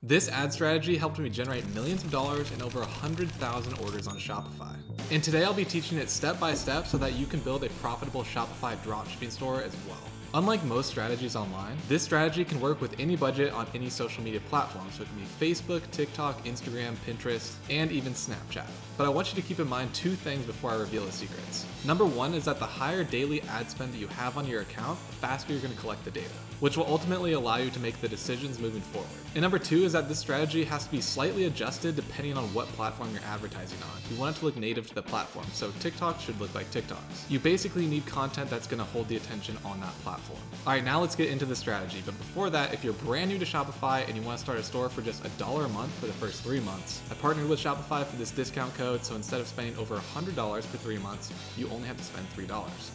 This ad strategy helped me generate millions of dollars and over 100,000 orders on Shopify. And today I'll be teaching it step by step so that you can build a profitable Shopify dropshipping store as well. Unlike most strategies online, this strategy can work with any budget on any social media platform, so it can be Facebook, TikTok, Instagram, Pinterest, and even Snapchat. But I want you to keep in mind two things before I reveal the secrets. Number one is that the higher daily ad spend that you have on your account, the faster you're going to collect the data, which will ultimately allow you to make the decisions moving forward. And number two is that this strategy has to be slightly adjusted depending on what platform you're advertising on. You want it to look native to the platform, so TikTok should look like TikToks. You basically need content that's going to hold the attention on that platform. All right, now let's get into the strategy. But before that, if you're brand new to Shopify and you want to start a store for just $1 a month for the first 3 months, I partnered with Shopify for this discount code, so instead of spending over $100 for 3 months, you only have to spend $3.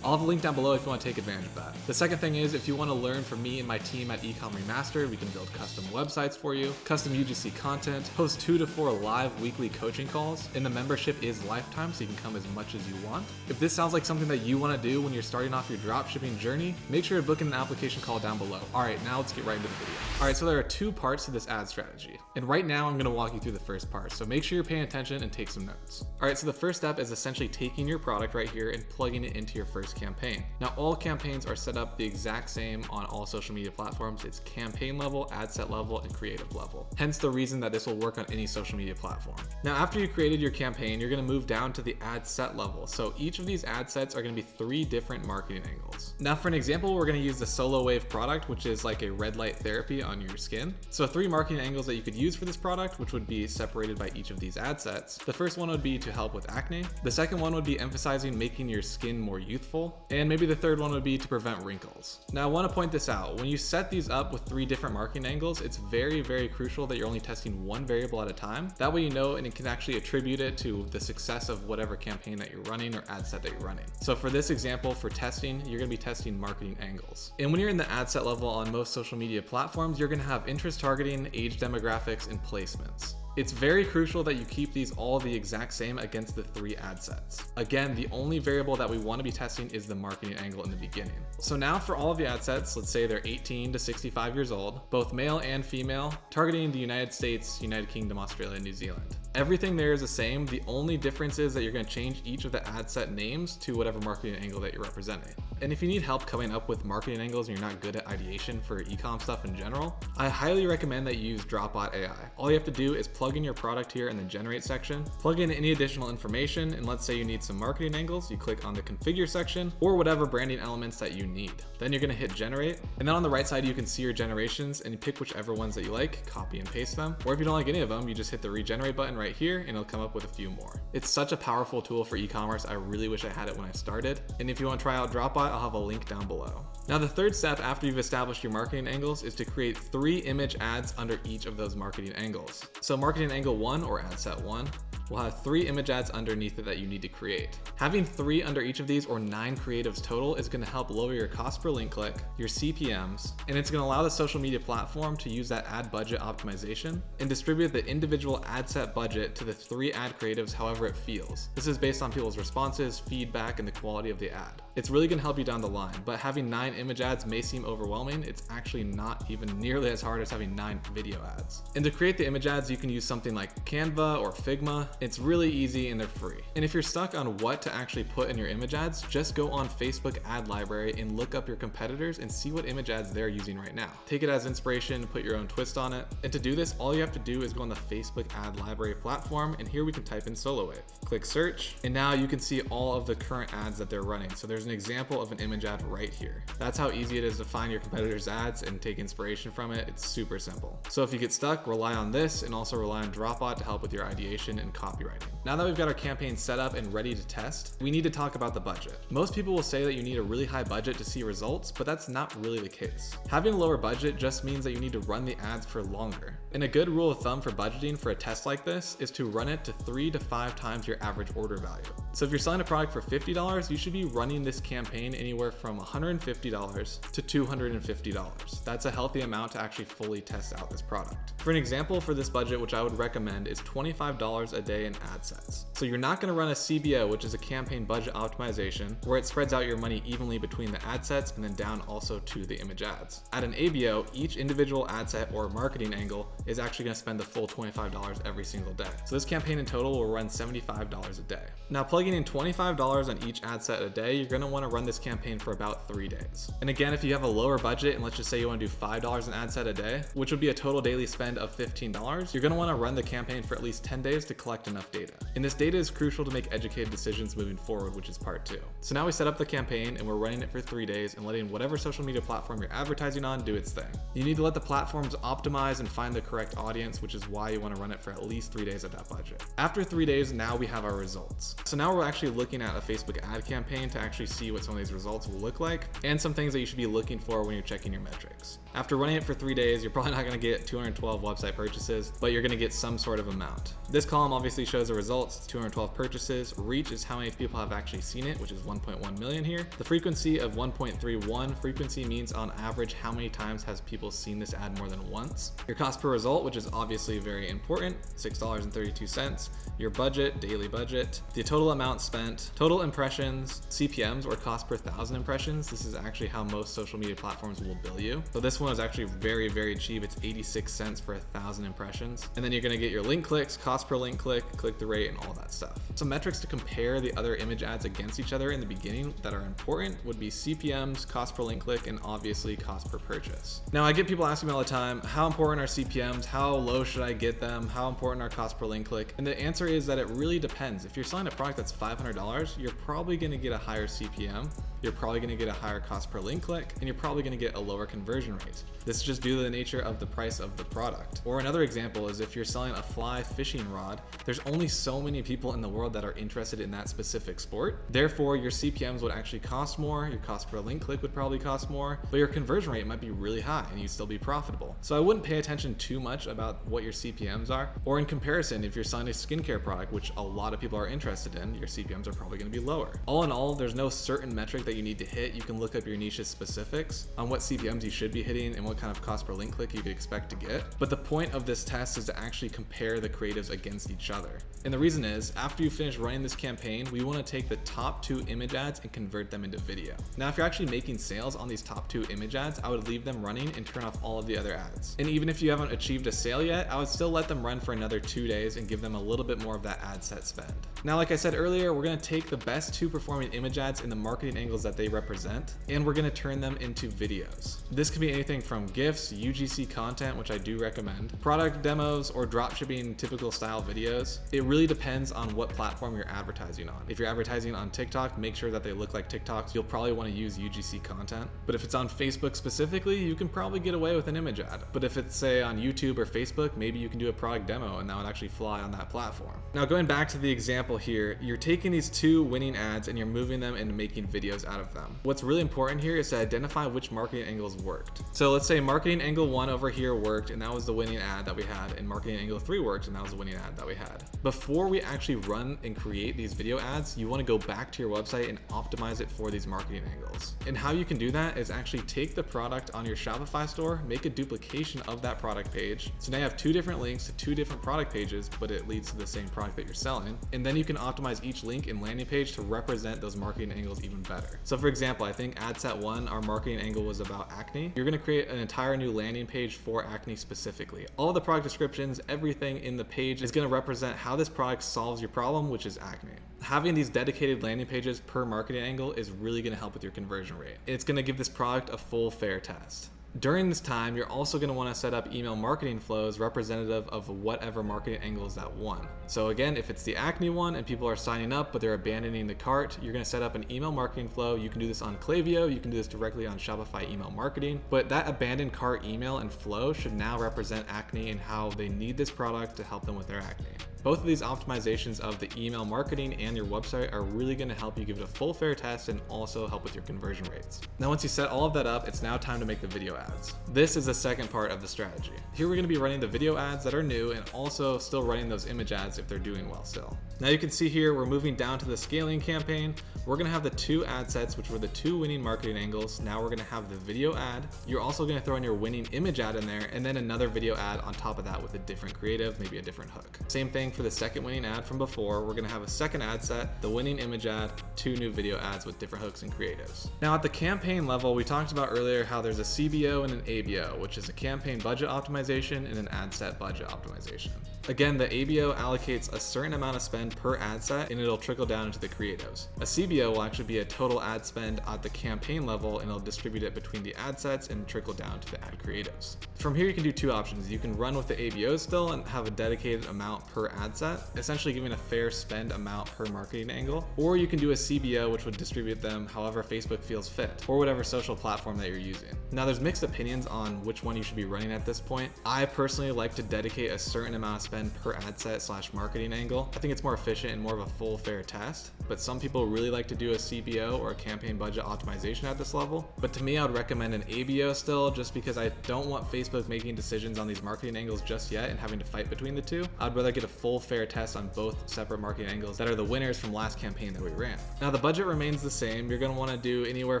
I'll have a link down below if you want to take advantage of that. The second thing is, if you want to learn from me and my team at Ecom Remastered, we can build custom websites for you, custom UGC content, host 2 to 4 live weekly coaching calls, and the membership is lifetime, so you can come as much as you want. If this sounds like something that you want to do when you're starting off your dropshipping journey, make sure to book an application call down below. All right, now let's get right into the video. All right, so there are 2 parts to this ad strategy. And right now I'm gonna walk you through the first part, so make sure you're paying attention and take some notes. All right, so the first step is essentially taking your product right here and plugging it into your first campaign. Now, all campaigns are set up the exact same on all social media platforms. It's campaign level, ad set level, and creative level. Hence the reason that this will work on any social media platform. Now, after you created your campaign, you're gonna move down to the ad set level. So each of these ad sets are gonna be 3 different marketing angles. Now, for an example, we're gonna use the Solo Wave product, which is like a red light therapy on your skin. So 3 marketing angles that you could use for this product, which would be separated by each of these ad sets. The first one would be to help with acne. The second one would be emphasizing making your skin more youthful. And maybe the third one would be to prevent wrinkles. Now, I want to point this out. When you set these up with 3 different marketing angles, it's very, very crucial that you're only testing one variable at a time. That way you know and you can actually attribute it to the success of whatever campaign that you're running or ad set that you're running. So for this example, for testing, you're going to be testing marketing angles. And when you're in the ad set level on most social media platforms, you're going to have interest targeting, age demographics, and placements. It's very crucial that you keep these all the exact same against the 3 ad sets. Again, the only variable that we want to be testing is the marketing angle in the beginning. So now for all of the ad sets, let's say they're 18 to 65 years old, both male and female, targeting the United States, United Kingdom, Australia, and New Zealand. Everything there is the same. The only difference is that you're going to change each of the ad set names to whatever marketing angle that you're representing. And if you need help coming up with marketing angles and you're not good at ideation for e-com stuff in general, I highly recommend that you use Dropbotai. All you have to do is plug in your product here in the generate section, plug in any additional information, and let's say you need some marketing angles, you click on the configure section or whatever branding elements that you need. Then you're going to hit generate, and then on the right side you can see your generations and you pick whichever ones that you like, copy and paste them, or if you don't like any of them, you just hit the regenerate button right here and it'll come up with a few more. It's such a powerful tool for e-commerce. I really wish I had it when I started, and if you want to try out Dropbot, I'll have a link down below. Now, the third step after you've established your marketing angles is to create 3 image ads under each of those marketing angles. So marketing angle 1 or ad set 1 will have 3 image ads underneath it that you need to create. Having 3 under each of these, or 9 creatives total, is going to help lower your cost per link click, your CPMs, and it's going to allow the social media platform to use that ad budget optimization and distribute the individual ad set budget to the 3 ad creatives however it feels. This is based on people's responses, feedback, and the quality of the ad. It's really going to help you down the line, but having 9 image ads may seem overwhelming. It's actually not even nearly as hard as having 9 video ads. And to create the image ads, you can use something like Canva or Figma. It's really easy and they're free. And if you're stuck on what to actually put in your image ads, just go on Facebook ad library and look up your competitors and see what image ads they're using right now. Take it as inspiration, put your own twist on it. And to do this, all you have to do is go on the Facebook ad library platform, and here we can type in Solo Wave. Click search, and now you can see all of the current ads that they're running. So there's an example of an image ad right here. That's how easy it is to find your competitors' ads and take inspiration from it. It's super simple. So if you get stuck, rely on this and also rely on Dropbot to help with your ideation and copywriting. Now that we've got our campaign set up and ready to test, we need to talk about the budget. Most people will say that you need a really high budget to see results, but that's not really the case. Having a lower budget just means that you need to run the ads for longer. And a good rule of thumb for budgeting for a test like this is to run it to 3 to 5 times your average order value. So if you're selling a product for $50, you should be running this campaign anywhere from $150 to $250. That's a healthy amount to actually fully test out this product. For an example for this budget, which I would recommend, is $25 a day in ad sets. So you're not going to run a CBO, which is a campaign budget optimization, where it spreads out your money evenly between the ad sets and then down also to the image ads. At an ABO, each individual ad set or marketing angle is actually going to spend the full $25 every single day. So this campaign in total will run $75 a day. Now, plugging in $25 on each ad set a day, you're going to want to run this campaign for about 3 days. And again, if you have a lower budget, and let's just say you want to do $5 an ad set a day, which would be a total daily spend of $15, you're going to want to run the campaign for at least 10 days to collect enough data. And this data is crucial to make educated decisions moving forward, which is part 2. So now we set up the campaign and we're running it for 3 days and letting whatever social media platform you're advertising on do its thing. You need to let the platforms optimize and find the correct audience, which is why you want to run it for at least 3 days at that budget. After 3 days, now we have our results. So now we're actually looking at a Facebook ad campaign to actually see what some of these results will look like and some things that you should be looking for when you're checking your metrics. After running it for 3 days, you're probably not going to get 212 website purchases, but you're going to get some sort of amount. This column obviously shows the results, 212 purchases. Reach is how many people have actually seen it, which is 1.1 million here. The frequency of 1.31, frequency means on average how many times has people seen this ad more than once. Your cost per result, which is obviously very important, $6.32. Your budget, daily budget, the total amount spent, total impressions, CPMs or cost per 1,000 impressions. This is actually how most social media platforms will bill you. So this one is actually very, very cheap. It's 86 cents for 1,000 impressions. And then you're going to get your link clicks, cost per link click, click-through rate, and all that stuff. Some metrics to compare the other image ads against each other in the beginning that are important would be CPMs, cost per link click, and obviously cost per purchase. Now, I get people asking me all the time, how important are CPMs? How low should I get them? How important are cost per link click? And the answer is that it really depends. If you're selling a product that's $500, you're probably going to get a higher CPM. You're probably going to get a higher cost per link click, and you're probably going to get a lower conversion rate. This is just due to the nature of the price of the product. Or another example is if you're selling a fly fishing rod, there's only so many people in the world that are interested in that specific sport. Therefore, your CPMs would actually cost more, your cost per link click would probably cost more, but your conversion rate might be really high and you'd still be profitable. So I wouldn't pay attention too much about what your CPMs are. Or in comparison, if you're selling a skincare product, which a lot of people are interested in, your CPMs are probably going to be lower. All in all, there's no certain metric that you need to hit. You can look up your niche's specifics on what CPMs you should be hitting and what kind of cost per link click you could expect to get. But the point of this test is to actually compare the creatives against each other. And the reason is, after you finish running this campaign, we want to take the top 2 image ads and convert them into video. Now, if you're actually making sales on these top 2 image ads, I would leave them running and turn off all of the other ads. And even if you haven't achieved a sale yet, I would still let them run for another 2 days and give them a little bit more of that ad set spend. Now, like I said earlier, we're going to take the best 2 performing image ads and the marketing angles that they represent, and we're going to turn them into videos. This could be anything from GIFs, UGC content, which I do recommend, product demos, or dropshipping typical style videos. It really depends on what platform you're advertising on. If you're advertising on TikTok, make sure that they look like TikToks. You'll probably want to use UGC content. But if it's on Facebook specifically, you can probably get away with an image ad. But if it's say on YouTube or Facebook, maybe you can do a product demo and that would actually fly on that platform. Now, going back to the example here, you're taking these 2 winning ads and you're moving them into making videos out of them. What's really important here is to identify which marketing angles worked. So let's say marketing angle 1 over here worked and that was the winning ad that we had, and marketing angle 3 worked and that was the winning ad that we had. Before we actually run and create these video ads, you want to go back to your website and optimize it for these marketing angles. And how you can do that is actually take the product on your Shopify store, make a duplication of that product page. So now you have 2 different links to 2 different product pages, but it leads to the same product that you're selling. And then you can optimize each link and landing page to represent those marketing angles even better. So for example, I think ad set 1, our marketing angle was about acne. You're going to create an entire new landing page for acne specifically. All the product descriptions, everything in the page is going to represent how this product solves your problem, which is acne. Having these dedicated landing pages per marketing angle is really going to help with your conversion rate. It's going to give this product a full fair test. During this time, you're also going to want to set up email marketing flows representative of whatever marketing angle is that one. So again, if it's the acne one and people are signing up but they're abandoning the cart, you're going to set up an email marketing flow. You can do this on Klaviyo, you can do this directly on Shopify email marketing, but that abandoned cart email and flow should now represent acne and how they need this product to help them with their acne. Both of these optimizations of the email marketing and your website are really going to help you give it a full fair test and also help with your conversion rates. Now, once you set all of that up, it's now time to make the video ads. This is the second part of the strategy. Here we're going to be running the video ads that are new and also still running those image ads if they're doing well still. Now you can see here, we're moving down to the scaling campaign. We're going to have the 2 ad sets, which were the 2 winning marketing angles. Now we're going to have the video ad. You're also going to throw in your winning image ad in there and then another video ad on top of that with a different creative, maybe a different hook. Same thing thing for the second winning ad from before. We're gonna have a second ad set, the winning image ad, 2 new video ads with different hooks and creatives. Now at the campaign level, we talked about earlier how there's a CBO and an ABO, which is a campaign budget optimization and an ad set budget optimization. Again, the ABO allocates a certain amount of spend per ad set and it'll trickle down into the creatives. A CBO will actually be a total ad spend at the campaign level and it'll distribute it between the ad sets and trickle down to the ad creatives. From here you can do 2 options. You can run with the ABO still and have a dedicated amount per ad set, essentially giving a fair spend amount per marketing angle, or you can do a CBO which would distribute them however Facebook feels fit, or whatever social platform that you're using. Now there's mixed opinions on which one you should be running at this point. I personally like to dedicate a certain amount of spend per ad set / marketing angle. I think it's more efficient and more of a full fair test, but some people really like to do a CBO or a campaign budget optimization at this level. But to me, I would recommend an ABO still, just because I don't want Facebook making decisions on these marketing angles just yet and having to fight between the two. I'd rather get a full fair test on both separate marketing angles that are the winners from last campaign that we ran. Now the budget remains the same. You're going to want to do anywhere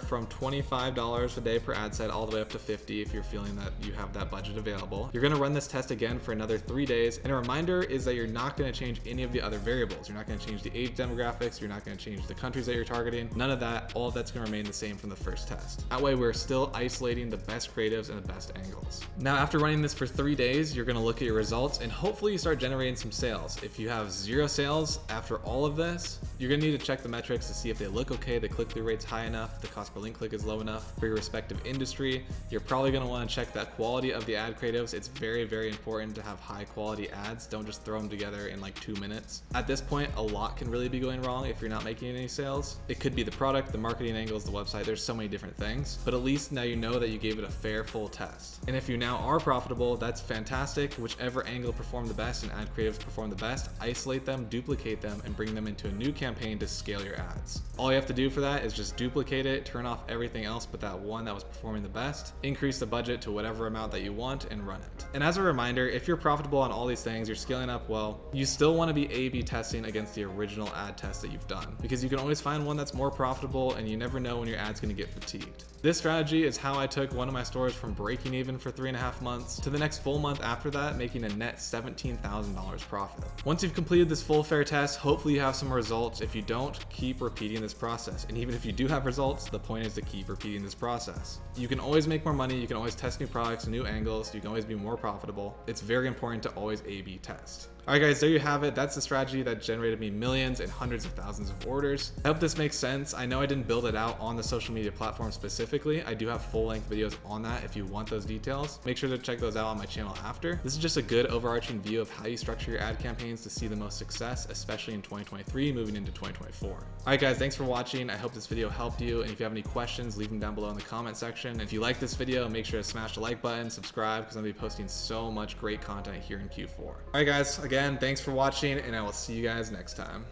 from $25 a day per ad set all the way up to $50 if you're feeling that you have that budget available. You're going to run this test again for another 3 days, and a reminder is that you're not going to change any of the other variables. You're not going to change the age demographics, you're not going to change the countries that you're targeting, none of that. All of that's going to remain the same from the first test. That way we're still isolating the best creatives and the best angles. Now after running this for 3 days, you're going to look at your results and hopefully you start generating some sales. If you have 0 sales after all of this, you're going to need to check the metrics to see if they look okay, the click-through rate's high enough, the cost per link click is low enough for your respective industry. You're probably going to want to check that quality of the ad creatives. It's very, very important to have high quality ads. Don't just throw them together in like 2 minutes. At this point, a lot can really be going wrong if you're not making any sales. It could be the product, the marketing angles, the website. There's so many different things, but at least now you know that you gave it a fair, full test. And if you now are profitable, that's fantastic. Whichever angle performed the best and ad creatives perform the best, isolate them, duplicate them, and bring them into a new campaign to scale your ads. All you have to do for that is just duplicate it, turn off everything else but that one that was performing the best, increase the budget to whatever amount that you want, and run it. And as a reminder, if you're profitable on all these things, you're scaling up well, you still want to be A/B testing against the original ad test that you've done, because you can always find one that's more profitable and you never know when your ad's going to get fatigued. This strategy is how I took one of my stores from breaking even for 3.5 months to the next full month after that, making a net $17,000 profit. Once you've completed this full fair test, hopefully you have some results. If you don't, keep repeating this process. And even if you do have results, the point is to keep repeating this process. You can always make more money. You can always test new products, new angles. You can always be more profitable. It's very important to always A/B test. All right, guys, there you have it. That's the strategy that generated me millions and hundreds of thousands of orders. I hope this makes sense. I know I didn't build it out on the social media platform specifically. I do have full-length videos on that if you want those details. Make sure to check those out on my channel after. This is just a good overarching view of how you structure your ad campaigns to see the most success, especially in 2023, moving into 2024. All right, guys, thanks for watching. I hope this video helped you. And if you have any questions, leave them down below in the comment section. And if you like this video, make sure to smash the like button, subscribe, because I'm gonna be posting so much great content here in Q4. All right, guys, again, thanks for watching, and I will see you guys next time.